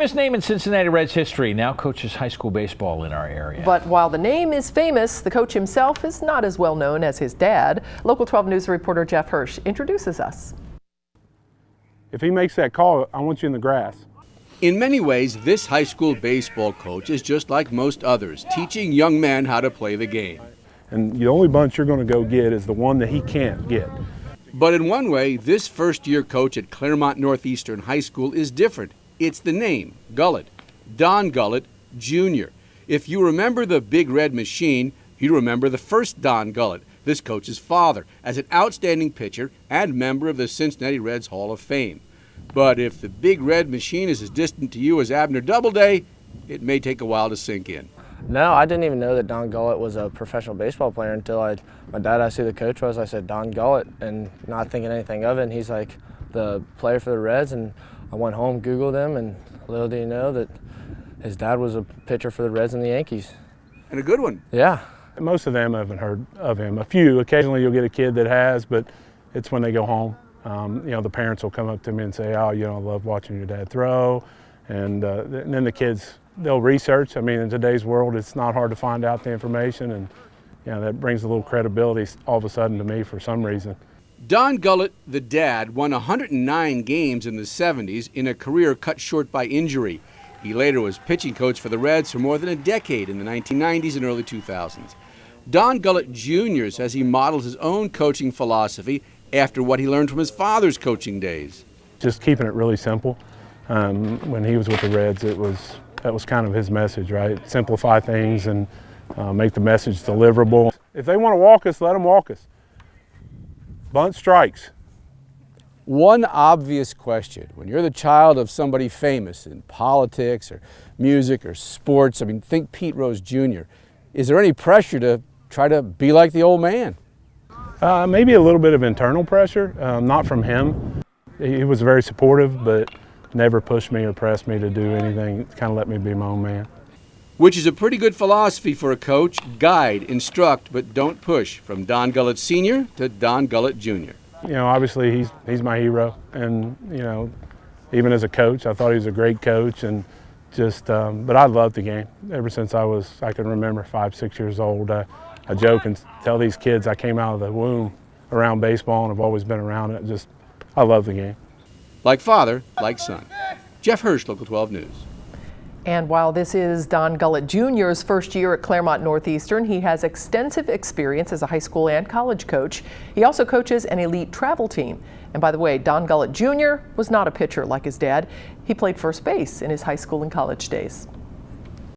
His name in Cincinnati Reds history, now coaches high school baseball in our area. But while the name is famous, the coach himself is not as well known as his dad. Local 12 News reporter Jeff Hirsch introduces us. If he makes that call, I want you in the grass. In many ways, this high school baseball coach is just like most others, teaching young men how to play the game. And the only bunch you're going to go get is the one that he can't get. But in one way, this first-year coach at Clermont Northeastern High School is different. It's the name, Gullett, Don Gullet Junior. If you remember the Big Red Machine, you remember the first Don Gullet, this coach's father, as an outstanding pitcher and member of the Cincinnati Reds Hall of Fame. But if the Big Red Machine is as distant to you as Abner Doubleday, it may take a while to sink in. No, I didn't even know that Don Gullet was a professional baseball player until my dad asked who the coach was. I said, Don Gullet, and not thinking anything of it. And he's like, the player for the Reds, and I went home, Googled him, and little did he know that his dad was a pitcher for the Reds and the Yankees. And a good one. Yeah. Most of them haven't heard of him. A few, occasionally you'll get a kid that has, but it's when they go home. The parents will come up to me and say, oh, I love watching your dad throw. And then the kids, they'll research. I mean, in today's world, it's not hard to find out the information, and that brings a little credibility all of a sudden to me for some reason. Don Gullet, the dad, won 109 games in the 70s in a career cut short by injury. He later was pitching coach for the Reds for more than a decade in the 1990s and early 2000s. Don Gullet Jr. says he models his own coaching philosophy after what he learned from his father's coaching days. Just keeping it really simple. When he was with the Reds, that was kind of his message, right? Simplify things and make the message deliverable. If they want to walk us, let them walk us. Bunt strikes. One obvious question, when you're the child of somebody famous in politics or music or sports, think Pete Rose Jr., is there any pressure to try to be like the old man? Maybe a little bit of internal pressure, not from him. He was very supportive, but never pushed me or pressed me to do anything, kind of let me be my own man. Which is a pretty good philosophy for a coach: guide, instruct, but don't push. From Don Gullet Sr. to Don Gullet Jr. Obviously he's my hero, and even as a coach, I thought he was a great coach, and but I loved the game ever since I can remember 5, 6 years old. I joke and tell these kids I came out of the womb around baseball and have always been around it. I love the game. Like father, like son. Jeff Hirsch, Local 12 News. And while this is Don Gullet Jr.'s first year at Clermont Northeastern, he has extensive experience as a high school and college coach. He also coaches an elite travel team. And by the way, Don Gullet Jr. was not a pitcher like his dad. He played first base in his high school and college days.